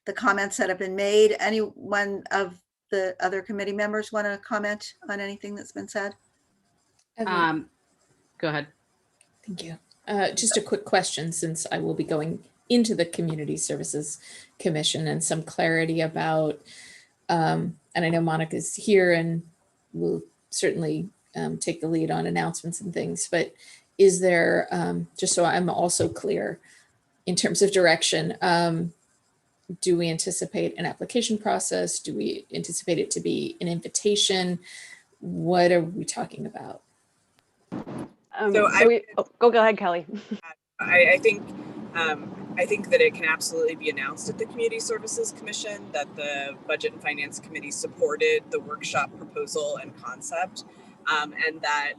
the comments that have been made. Anyone of the other committee members want to comment on anything that's been said? Go ahead. Thank you. Just a quick question, since I will be going into the Community Services Commission, and some clarity about, and I know Monica's here and will certainly take the lead on announcements and things, but is there, just so I'm also clear in terms of direction, do we anticipate an application process? Do we anticipate it to be an invitation? What are we talking about? Go ahead, Kelly. I think that it can absolutely be announced at the Community Services Commission that the Budget and Finance Committee supported the workshop proposal and concept, and that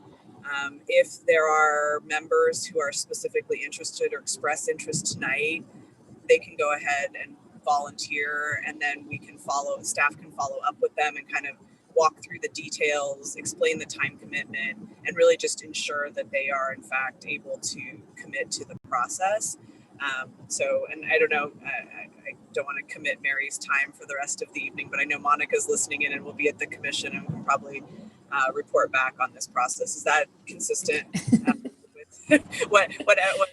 if there are members who are specifically interested or express interest tonight, they can go ahead and volunteer, and then staff can follow up with them and kind of walk through the details, explain the time commitment, and really just ensure that they are in fact able to commit to the process. And I don't know, I don't want to commit Mary's time for the rest of the evening, but I know Monica's listening in and will be at the commission and will probably report back on this process. Is that consistent with what I'm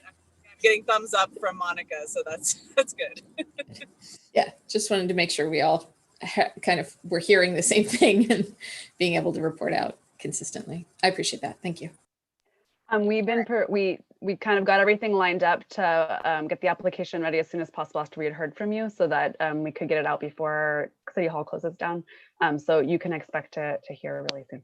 getting thumbs up from Monica, so that's good. Yeah, just wanted to make sure we all kind of were hearing the same thing and being able to report out consistently. I appreciate that. Thank you. We kind of got everything lined up to get the application ready as soon as possible after we had heard from you, so that we could get it out before City Hall closes down. So you can expect to hear really soon.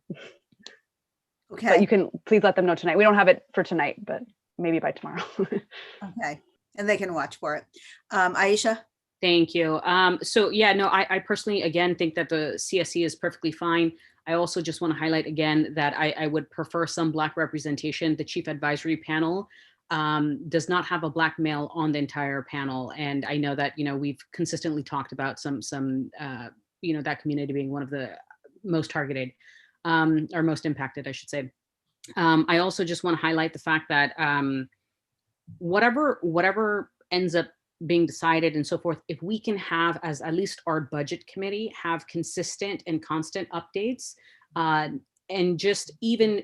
Okay. But you can please let them know tonight. We don't have it for tonight, but maybe by tomorrow. Okay, and they can watch for it. Aisha? Thank you. So yeah, no, I personally, again, think that the CSE is perfectly fine. I also just want to highlight again that I would prefer some Black representation. The Chief Advisory Panel does not have a Black male on the entire panel. And I know that, we've consistently talked about some that community being one of the most targeted or most impacted, I should say. I also just want to highlight the fact that whatever ends up being decided and so forth, if we can have, as at least our budget committee, have consistent and constant updates, and just even,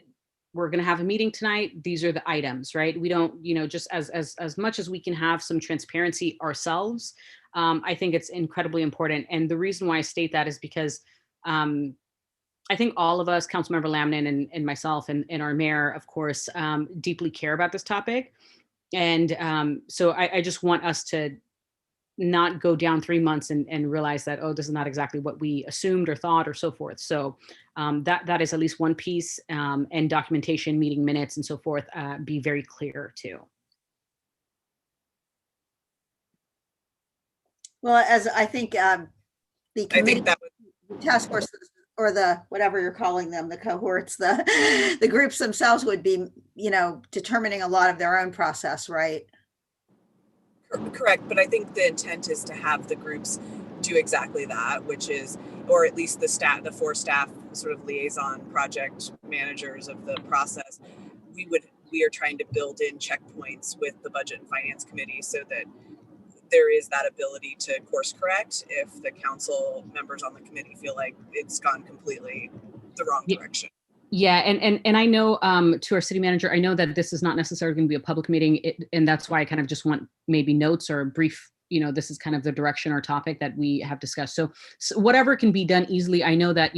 we're going to have a meeting tonight, these are the items, right? We don't, just as much as we can have some transparency ourselves, I think it's incredibly important. And the reason why I state that is because I think all of us, Councilmember Lamnin and myself and our mayor, of course, deeply care about this topic. And so I just want us to not go down 3 months and realize that, oh, this is not exactly what we assumed or thought or so forth. So that is at least one piece, and documentation, meeting minutes and so forth, be very clear too. Well, as I think the committee, task force, or the whatever you're calling them, the cohorts, the groups themselves would be, determining a lot of their own process, right? Correct, but I think the intent is to have the groups do exactly that, which is, or at least the 4 staff sort of liaison project managers of the process. We are trying to build in checkpoints with the Budget and Finance Committee so that there is that ability to course correct if the council members on the committee feel like it's gone completely the wrong direction. Yeah, and I know to our city manager, I know that this is not necessarily going to be a public meeting, and that's why I kind of just want maybe notes or a brief, this is kind of the direction or topic that we have discussed. So whatever can be done easily. I know that,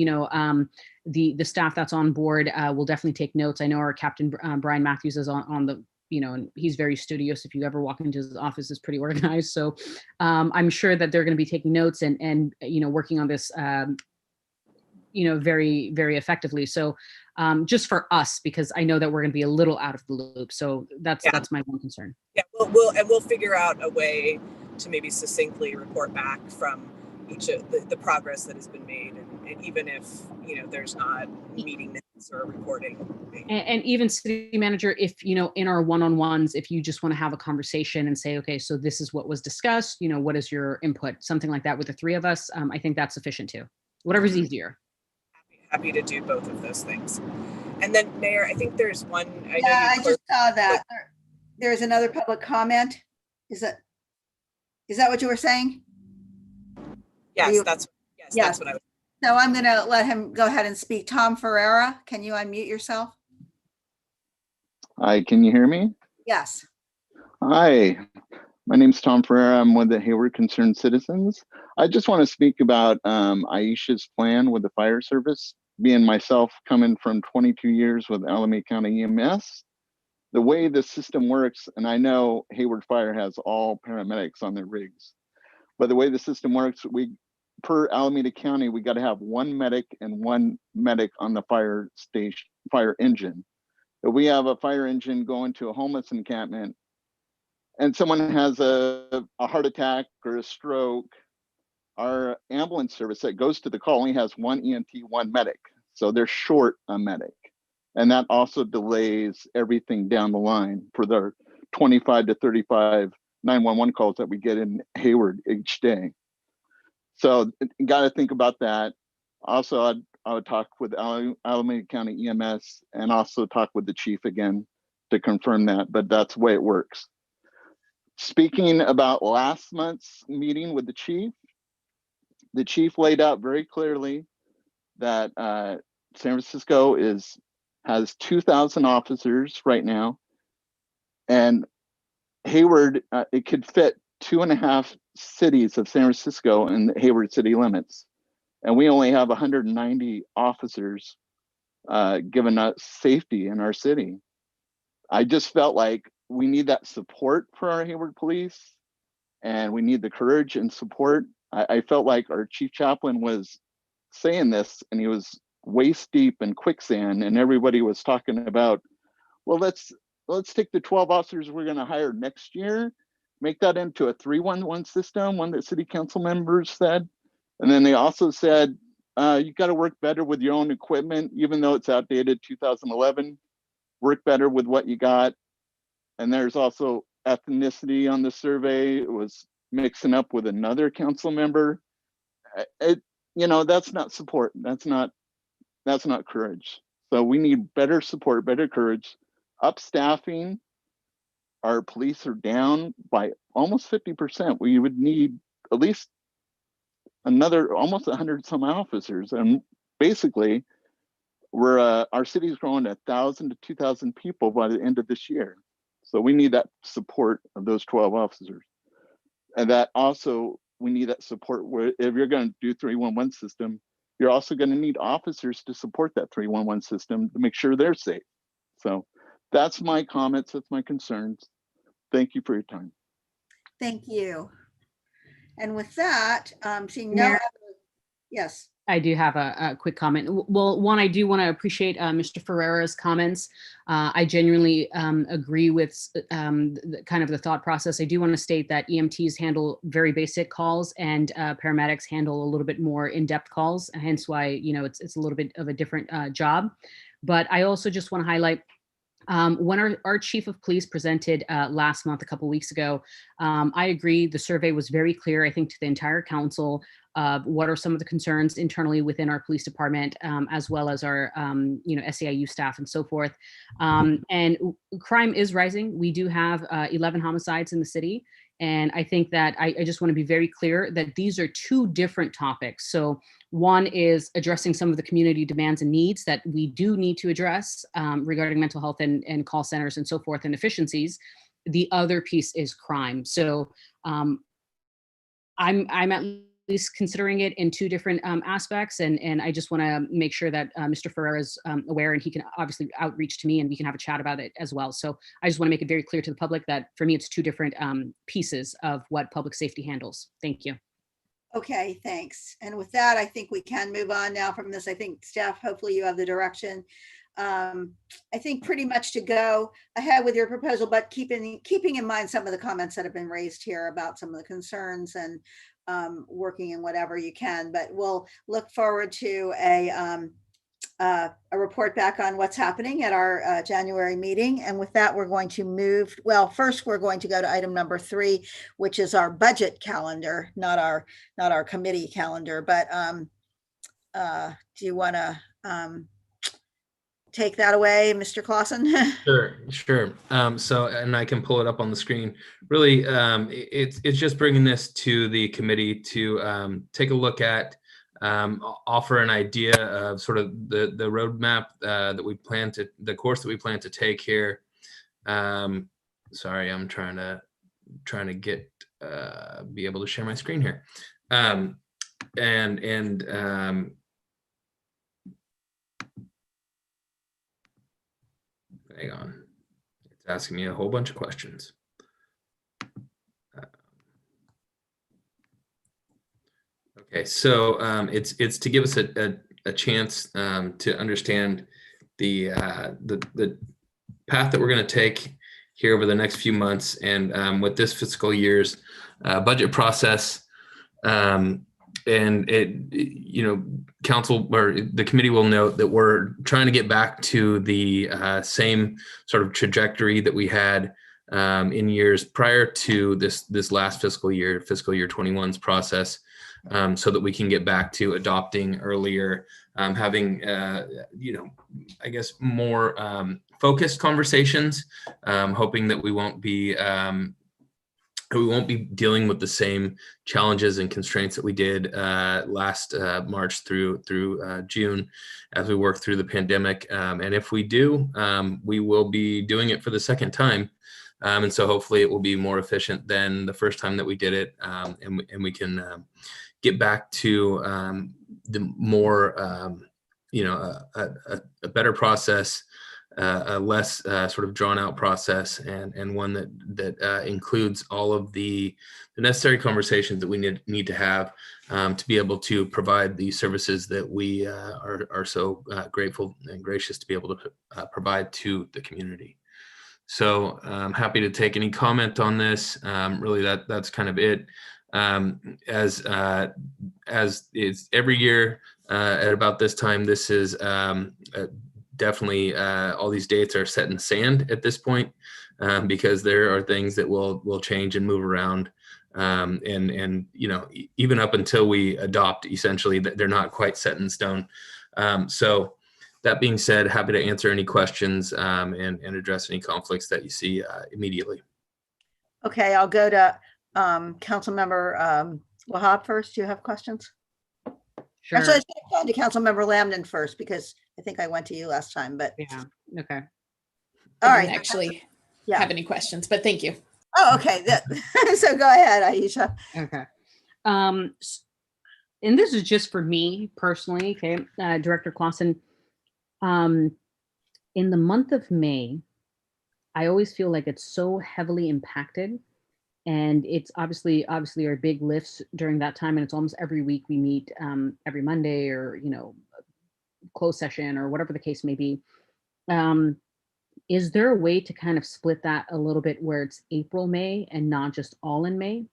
the staff that's on board will definitely take notes. I know our Captain Brian Matthews is on the, and he's very studious. If you ever walk into his office, is pretty organized. So I'm sure that they're going to be taking notes and working on this, very, very effectively. So just for us, because I know that we're going to be a little out of the loop. So that's my one concern. Yeah, we'll figure out a way to maybe succinctly report back from each of the progress that has been made, and even if there's not meeting minutes or reporting. And even city manager, if in our one-on-ones, if you just want to have a conversation and say, okay, so this is what was discussed, what is your input, something like that with the 3 of us, I think that's sufficient too. Whatever's easier. Happy to do both of those things. And then Mayor, I think there's one. I just saw that there's another public comment. Is that what you were saying? Yes, you- that's Yes. what I was. So I'm going to let him go ahead and speak. Tom Ferreira, can you unmute yourself? Hi, can you hear me? Yes. Hi, my name's Tom Ferreira. I'm with the Hayward Concerned Citizens. I just want to speak about Aisha's plan with the fire service. Being myself coming from 22 years with Alameda County EMS, the way the system works, and I know Hayward Fire has all paramedics on their rigs, but the way the system works, per Alameda County, we got to have one medic and one medic on the fire station, fire engine. If we have a fire engine going to a homeless encampment and someone has a heart attack or a stroke, our ambulance service that goes to the call only has one EMT, one medic. So they're short a medic. And that also delays everything down the line for the 25 to 35 911 calls that we get in Hayward each day. So you got to think about that. Also, I would talk with Alameda County EMS and also talk with the chief again to confirm that, but that's the way it works. Speaking about last month's meeting with the chief laid out very clearly that San Francisco has 2,000 officers right now, and Hayward, it could fit 2.5 cities of San Francisco in the Hayward city limits. And we only have 190 officers giving us safety in our city. I just felt like we need that support for our Hayward police, and we need the courage and support. I felt like our chief chaplain was saying this, and he was waist deep in quicksand, and everybody was talking about, well, let's take the 12 officers we're going to hire next year, make that into a 311 system, one that city council members said. And then they also said, you got to work better with your own equipment, even though it's outdated 2011, work better with what you got. And there's also ethnicity on the survey. It was mixing up with another council member. That's not support. That's not courage. So we need better support, better courage, up staffing. Our police are down by almost 50%. We would need at least another almost 100 some officers. And basically, our city is growing 1,000 to 2,000 people by the end of this year. So we need that support of those 12 officers. And that also, we need that support where if you're going to do 311 system, you're also going to need officers to support that 311 system to make sure they're safe. So that's my comments, that's my concerns. Thank you for your time. Thank you. And with that, seeing no Mayor? other, yes. I do have a quick comment. Well, one, I do want to appreciate Mr. Ferreira's comments. I genuinely agree with kind of the thought process. I do want to state that EMTs handle very basic calls and paramedics handle a little bit more in-depth calls, and hence why, it's a little bit of a different job. But I also just want to highlight when our chief of police presented last month, a couple of weeks ago, I agree. The survey was very clear, I think, to the entire council. What are some of the concerns internally within our police department, as well as our, SEIU staff and so forth. And crime is rising. We do have 11 homicides in the city. And I think that I just want to be very clear that these are two different topics. So one is addressing some of the community demands and needs that we do need to address regarding mental health and call centers and so forth and efficiencies. The other piece is crime. So I'm at least considering it in two different aspects. And I just want to make sure that Mr. Ferreira is aware, and he can obviously outreach to me and we can have a chat about it as well. So I just want to make it very clear to the public that for me, it's two different pieces of what public safety handles. Thank you. Okay, thanks. And with that, I think we can move on now from this. I think Steph, hopefully you have the direction. I think pretty much to go ahead with your proposal, but keeping in mind some of the comments that have been raised here about some of the concerns and working in whatever you can, but we'll look forward to a report back on what's happening at our January meeting. And with that, we're going to move. Well, first, we're going to go to item number 3, which is our budget calendar, not our committee calendar. But do you want to take that away, Mr. Clausen? Sure. So, and I can pull it up on the screen. Really, it's just bringing this to the committee to take a look at, offer an idea of sort of the roadmap that we plan to, the course that we plan to take here. Sorry, I'm trying to get be able to share my screen here. Hang on, it's asking me a whole bunch of questions. Okay, so it's to give us a chance to understand the path that we're going to take here over the next few months, and with this fiscal year's budget process. And council or the committee will note that we're trying to get back to the same sort of trajectory that we had in years prior to this last fiscal year 21's process, so that we can get back to adopting earlier, having I guess more focused conversations, hoping that we won't be dealing with the same challenges and constraints that we did last March through June as we work through the pandemic. And if we do, we will be doing it for the second time. And so hopefully it will be more efficient than the first time that we did it. And we can get back to the more, a better process, a less sort of drawn out process, and one that includes all of the necessary conversations that we need to have to be able to provide the services that we are so grateful and gracious to be able to provide to the community. So I'm happy to take any comment on this. Really, that's kind of it. As is every year at about this time, this is definitely all these dates are set in sand at this point, because there are things that will change and move around, and even up until we adopt, essentially they're not quite set in stone. So that being said, happy to answer any questions and address any conflicts that you see immediately. Okay, I'll go to Councilmember Wahab first. Do you have questions? Sure. Actually, I should have gone to Councilmember Lambden first, because I think I went to you last time, but Yeah. Okay. all I right. didn't actually Yeah. have any questions, but thank you. Oh, okay. So go ahead, Aisha. Okay. And this is just for me personally, okay, Director Clausen. In the month of May, I always feel like it's so heavily impacted, and it's obviously our big lifts during that time, and it's almost every week we meet, every Monday, or closed session or whatever the case may be. Is there a way to kind of split that a little bit where it's April, May, and not just all in May?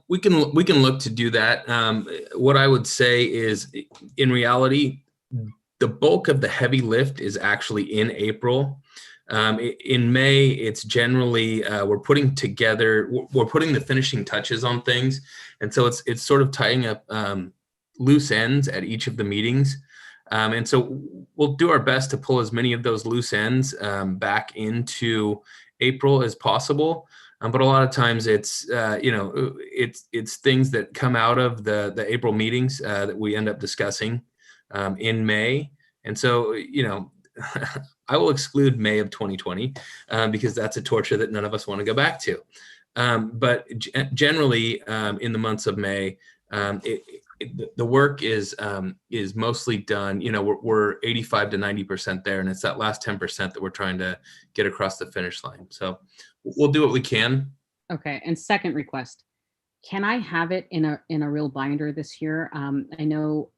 We can look to do that. What I would say is, in reality, the bulk of the heavy lift is actually in April. In May, it's generally we're putting the finishing touches on things, and so it's sort of tying up loose ends at each of the meetings. And so we'll do our best to pull as many of those loose ends back into April as possible. But a lot of times it's things that come out of the April meetings that we end up discussing in May. And so, I will exclude May of 2020 because that's a torture that none of us want to go back to. But generally, in the months of May, the work is mostly done. We're 85 to 90% there, and it's that last 10% that we're trying to get across the finish line. So we'll do what we can. Okay. And second request, can I have it in a real binder this year? I know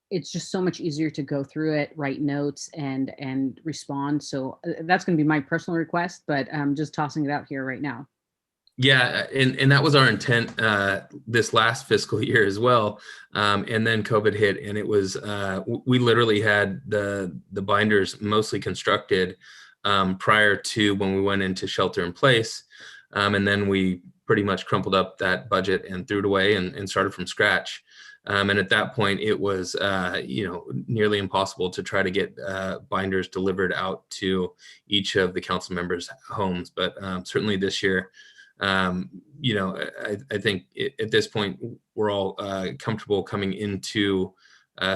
it's just so much easier to go through it, write notes, and respond. So that's going to be my personal request, but I'm just tossing it out here right now. Yeah, and that was our intent this last fiscal year as well. And then COVID hit, and it was we literally had the binders mostly constructed prior to when we went into shelter in place, and then we pretty much crumpled up that budget and threw it away and started from scratch. And at that point, it was nearly impossible to try to get binders delivered out to each of the council members' homes. But certainly this year, I think at this point we're all comfortable coming into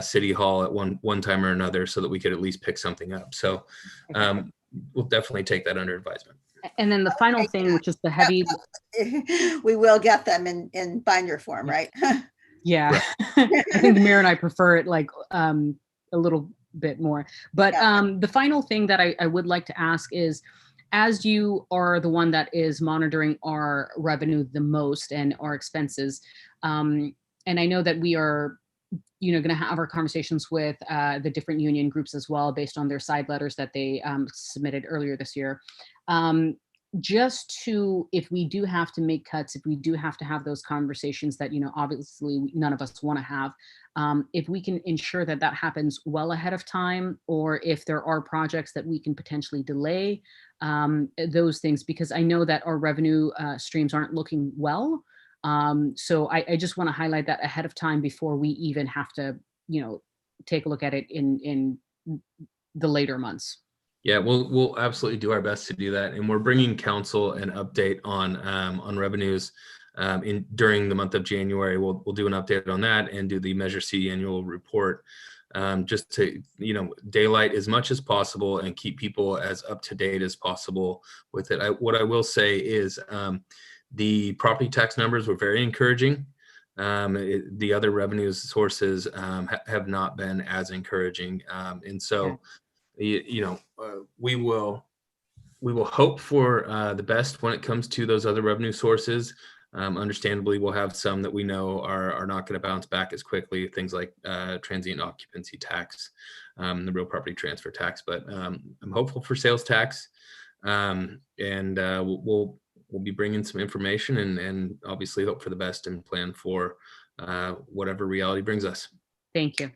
City Hall at one time or another, so that we could at least pick something up. So we'll definitely take that under advisement. And then the final thing, which is the heavy. We will get them in binder form, right? Yeah, I think the mayor and I prefer it like a little bit more. But the final thing that I would like to ask is, as you are the one that is monitoring our revenue the most and our expenses, and I know that we are going to have our conversations with the different union groups as well, based on their side letters that they submitted earlier this year. Just to, if we do have to make cuts, if we do have to have those conversations that, obviously none of us want to have, if we can ensure that that happens well ahead of time, or if there are projects that we can potentially delay, those things, because I know that our revenue streams aren't looking well. So I just want to highlight that ahead of time before we even have to, take a look at it in the later months. Yeah, we'll absolutely do our best to do that, and we're bringing council an update on revenues during the month of January. We'll do an update on that and do the Measure C annual report, just to daylight as much as possible and keep people as up to date as possible with it. What I will say is the property tax numbers were very encouraging. The other revenue sources have not been as encouraging, and so. We will hope for the best when it comes to those other revenue sources. Understandably, we'll have some that we know are not going to bounce back as quickly, things like transient occupancy tax, the real property transfer tax. But I'm hopeful for sales tax, and we'll be bringing some information and obviously hope for the best and plan for whatever reality brings us. Thank you.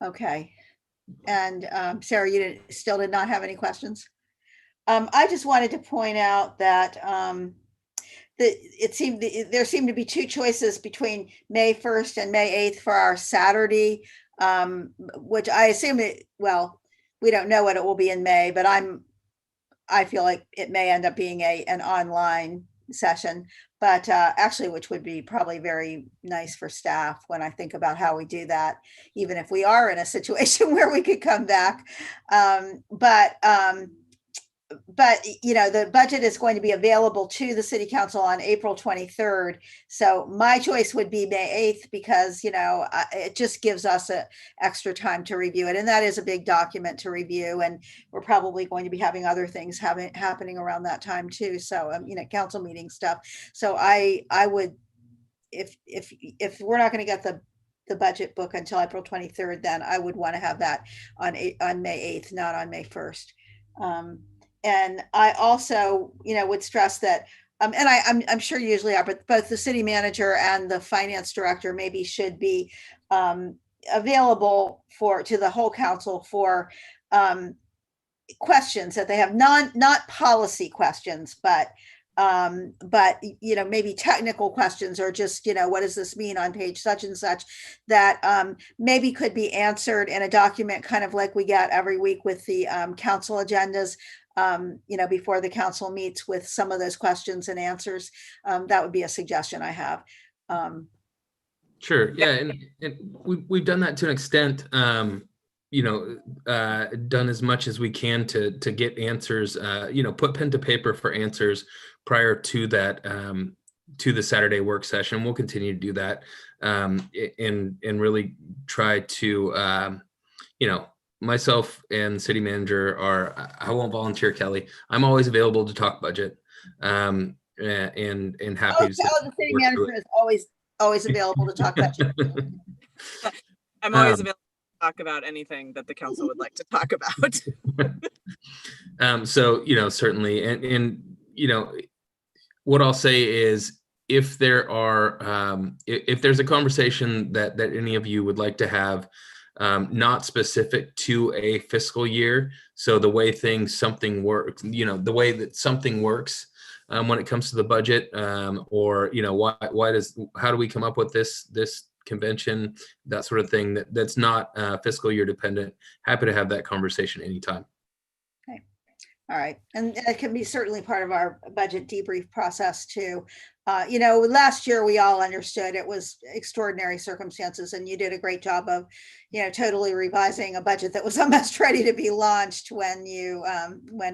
Okay. And Sarah, you still did not have any questions? I just wanted to point out that there seemed to be two choices between May 1st and May 8th for our Saturday, which I assume we don't know what it will be in May, but I feel like it may end up being an online session, but actually, which would be probably very nice for staff when I think about how we do that, even if we are in a situation where we could come back. But the budget is going to be available to the city council on April 23rd. So my choice would be May 8th, because, it just gives us extra time to review it. And that is a big document to review. And we're probably going to be having other things happening around that time too. So, council meeting stuff. So I would, if we're not going to get the budget book until April 23rd, then I would want to have that on May 8th, not on May 1st. And I also, would stress that, and I'm sure you usually are, but both the city manager and the finance director maybe should be available to the whole council for questions that they have, not policy questions, but maybe technical questions, or just, what does this mean on page such and such, that maybe could be answered in a document, kind of like we get every week with the council agendas, before the council meets, with some of those questions and answers. That would be a suggestion I have. Sure. Yeah. And we've done that to an extent, done as much as we can to get answers, put pen to paper for answers prior to that, to the Saturday work session. We'll continue to do that, and really try to, myself and city manager I won't volunteer, Kelly. I'm always available to talk budget, and happy to. The city manager is always available to talk budget. I'm always available to talk about anything that the council would like to talk about. So, certainly, and what I'll say is, if there are, if there's a conversation that any of you would like to have, not specific to a fiscal year, so the way something works, the way that something works, when it comes to the budget, or how do we come up with this convention, that sort of thing, that's not fiscal year dependent. Happy to have that conversation anytime. All right, and it can be certainly part of our budget debrief process too. Last year we all understood it was extraordinary circumstances, and you did a great job of, totally revising a budget that was almost ready to be launched when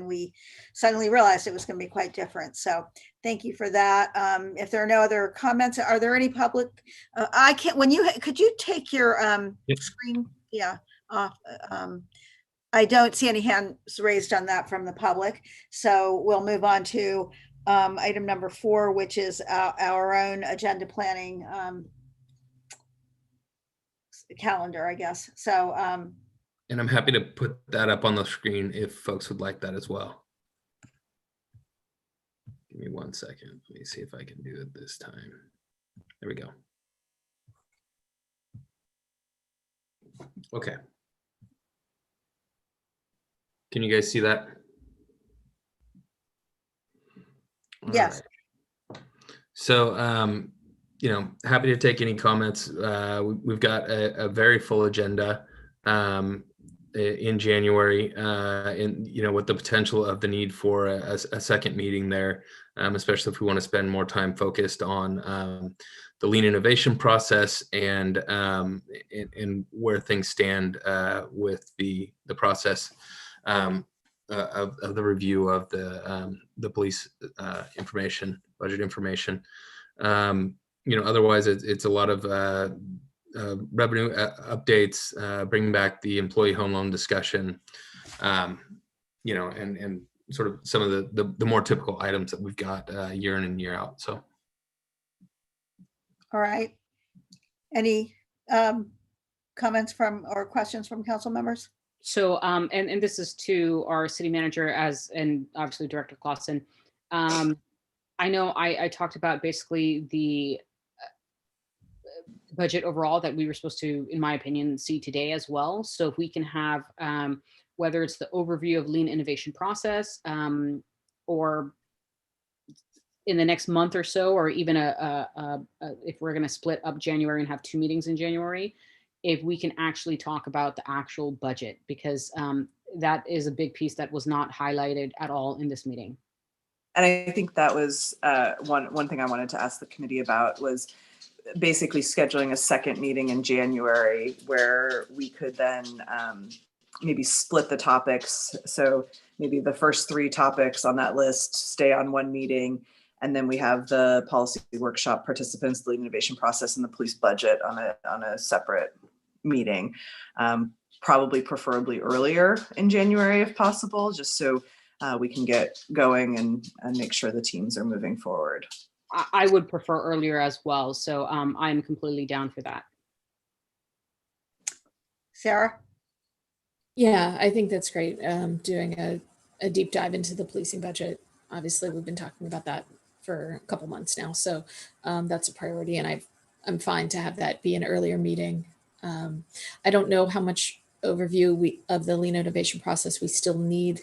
we suddenly realized it was going to be quite different. So thank you for that. If there are no other comments, are there any public? I can't. Could you take your Yep. screen? Yeah. Off. I don't see any hands raised on that from the public. So we'll move on to item number 4, which is our own agenda planning calendar, I guess. So, and I'm happy to put that up on the screen if folks would like that as well. Give me 1 second. Let me see if I can do it this time. There we go. Okay. Can you guys see that? yes. All right. So, happy to take any comments. We've got a very full agenda in January, with the potential of the need for a second meeting there, especially if we want to spend more time focused on the lean innovation process and where things stand with the process of the review of the police budget information. Otherwise it's a lot of revenue updates, bringing back the employee home loan discussion, and sort of some of the more typical items that we've got year in and year out. So. All right. Any comments from or questions from council members? So, and this is to our city manager and obviously Director Clausen. I know I talked about basically the budget overall that we were supposed to, in my opinion, see today as well. So if we can have, whether it's the overview of lean innovation process, or in the next month or so, or even if we're going to split up January and have 2 meetings in January, if we can actually talk about the actual budget, because that is a big piece that was not highlighted at all in this meeting. And I think that was one thing I wanted to ask the committee about, was basically scheduling a second meeting in January where we could then maybe split the topics. So maybe the first 3 topics on that list stay on one meeting, and then we have the policy workshop participants, the lean innovation process, and the police budget on a separate meeting, probably preferably earlier in January if possible, just so we can get going and make sure the teams are moving forward. I would prefer earlier as well. So I'm completely down for that. Sarah? Yeah, I think that's great. Doing a deep dive into the policing budget. Obviously, we've been talking about that for a couple months now. So that's a priority. And I'm fine to have that be an earlier meeting. I don't know how much overview of the lean innovation process we still need.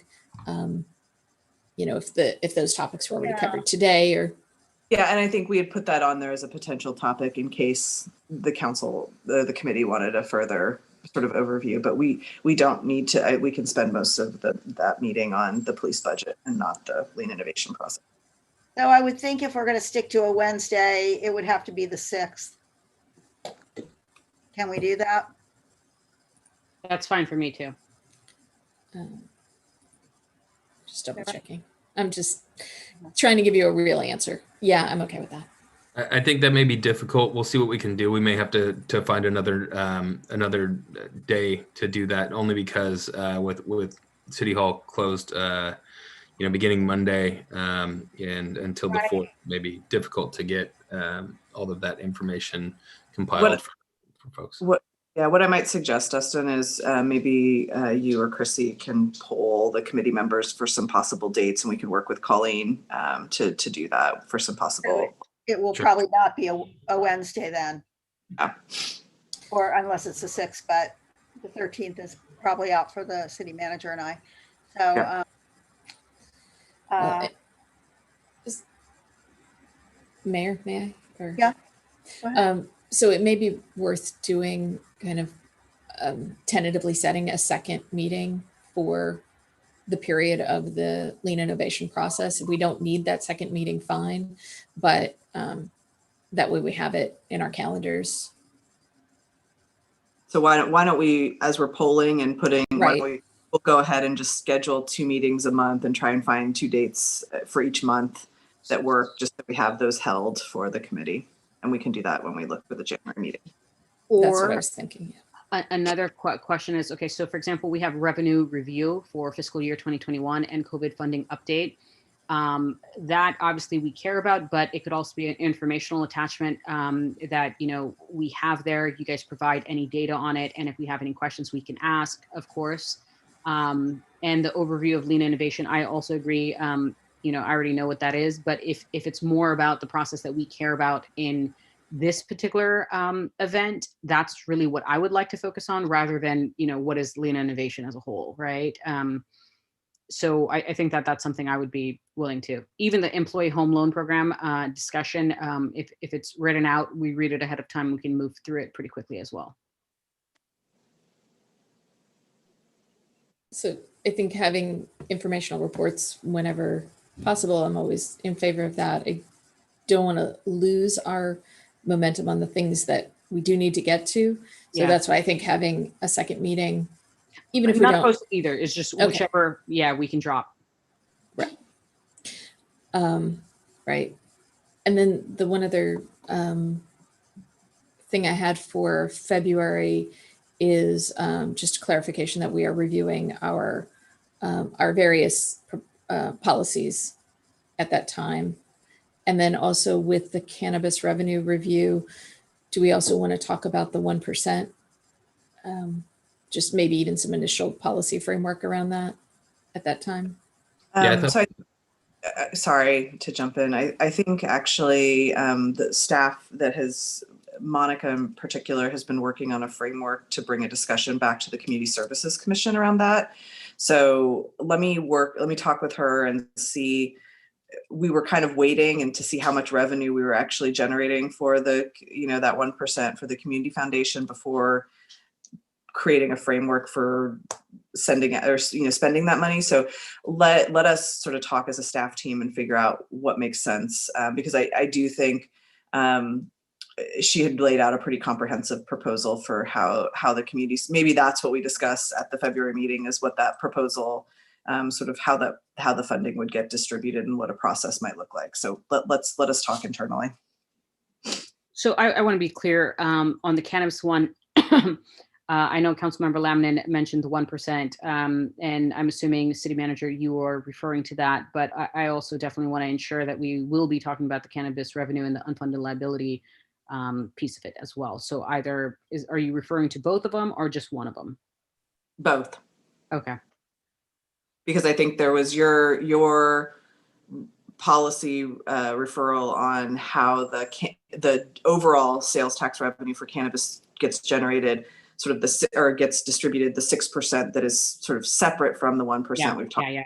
If those topics were already covered today or. Yeah, and I think we had put that on there as a potential topic in case the council, the committee wanted a further sort of overview, but we don't need to. We can spend most of that meeting on the police budget and not the lean innovation process. So I would think if we're going to stick to a Wednesday, it would have to be the 6th. Can we do that? That's fine for me too. Just double checking. I'm just trying to give you a real answer. Yeah, I'm okay with that. I think that may be difficult. We'll see what we can do. We may have to find another day to do that, only because with City Hall closed, beginning Monday and until the 4th, may be difficult to get all of that information compiled for folks. What I might suggest, Dustin, is maybe you or Chrissy can poll the committee members for some possible dates, and we can work with Colleen to do that for some possible. It will probably not be a Wednesday then, or unless it's the 6th, but the 13th is probably out for the city manager and I. So, Mayor, may I? Or- Yeah, go ahead. So it may be worth doing kind of tentatively setting a second meeting for the period of the lean innovation process. If we don't need that second meeting, fine, but that way we have it in our calendars. So why don't we, as we're polling and putting, Right. we'll go ahead and just schedule 2 meetings a month and try and find 2 dates for each month that work, just that we have those held for the committee. And we can do that when we look for the January meeting. That's what I Or was thinking. another question is, okay, so for example, we have revenue review for fiscal year 2021 and COVID funding update. That obviously we care about, but it could also be an informational attachment that, you know, we have there. You guys provide any data on it. And if we have any questions, we can ask, of course. And the overview of lean innovation, I also agree. You know, I already know what that is, but if it's more about the process that we care about in this particular event, that's really what I would like to focus on, rather than, you know, what is lean innovation as a whole, right? So I think that that's something I would be willing to. Even the employee home loan program discussion, if it's written out, we read it ahead of time, we can move through it pretty quickly as well. So I think having informational reports whenever possible, I'm always in favor of that. I don't want to lose our momentum on the things that we do need to get to. So Yeah. that's why I think having a second meeting, even if I'm we not don't, opposed to either. It's just Okay. whichever, yeah, we can drop. right. And then the one other thing I had for February is just clarification that we are reviewing our various policies at that time. And then also with the cannabis revenue review, do we also want to talk about the 1%? Just maybe even some initial policy framework around that at that time. Yeah, I thought- Sorry to jump in. I think actually the staff that has, Monica in particular, has been working on a framework to bring a discussion back to the Community Services Commission around that. So let me talk with her and see. We were kind of waiting and to see how much revenue we were actually generating for the, you know, that 1% for the community foundation before creating a framework for sending it, or, you know, spending that money. So let us sort of talk as a staff team and figure out what makes sense, because I do think she had laid out a pretty comprehensive proposal for how the communities, maybe that's what we discuss at the February meeting, is what that proposal, sort of how the funding would get distributed and what a process might look like. So let us talk internally. So I want to be clear on the cannabis one. I know Councilmember Laminin mentioned the 1%, and I'm assuming City Manager, you are referring to that, but I also definitely want to ensure that we will be talking about the cannabis revenue and the unfunded liability piece of it as well. So either are you referring to both of them or just one of them? Both. Okay. Because I think there was your policy referral on how the overall sales tax revenue for cannabis gets generated, sort of or gets distributed, the 6% that is sort of separate from the 1% we've talked about.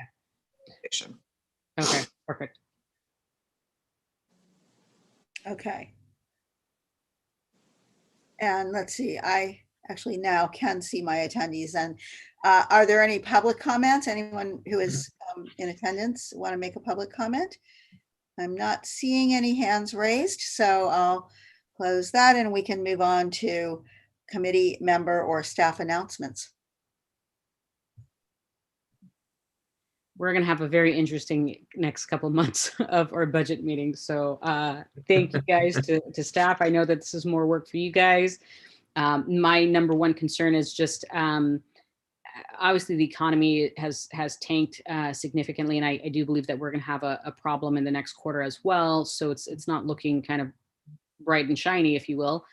Okay, perfect. Okay. And let's see, I actually now can see my attendees. And are there any public comments? Anyone who is in attendance want to make a public comment? I'm not seeing any hands raised, so I'll close that and we can move on to committee member or staff announcements. We're going to have a very interesting next couple of months of our budget meetings. So thank you guys to staff. I know that this is more work for you guys. My number one concern is just obviously the economy has tanked significantly, and I do believe that we're going to have a problem in the next quarter as well. So it's not looking kind of bright and shiny, if you will.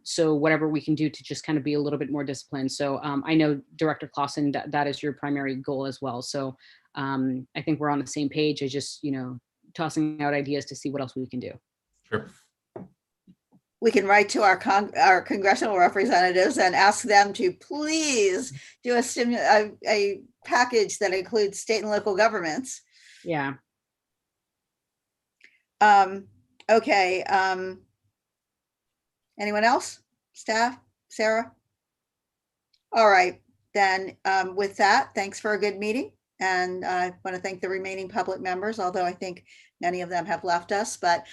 So whatever we can do to just kind of be a little bit more disciplined. So I know Director Clausen, that is your primary goal as well. So I think we're on the same page. I just, you know, tossing out ideas to see what else we can do. Sure. We can write to our congressional representatives and ask them to please do a package that includes state and local governments. Yeah. Okay, anyone else? Staff? Sarah? All right, then, with that, thanks for a good meeting. And I want to thank the remaining public members, although I think many of them have left us. But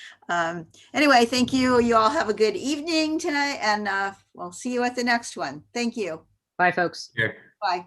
anyway, thank you. You all have a good evening tonight, and we'll see you at the next one. Thank you. Bye, folks. Yeah. Bye.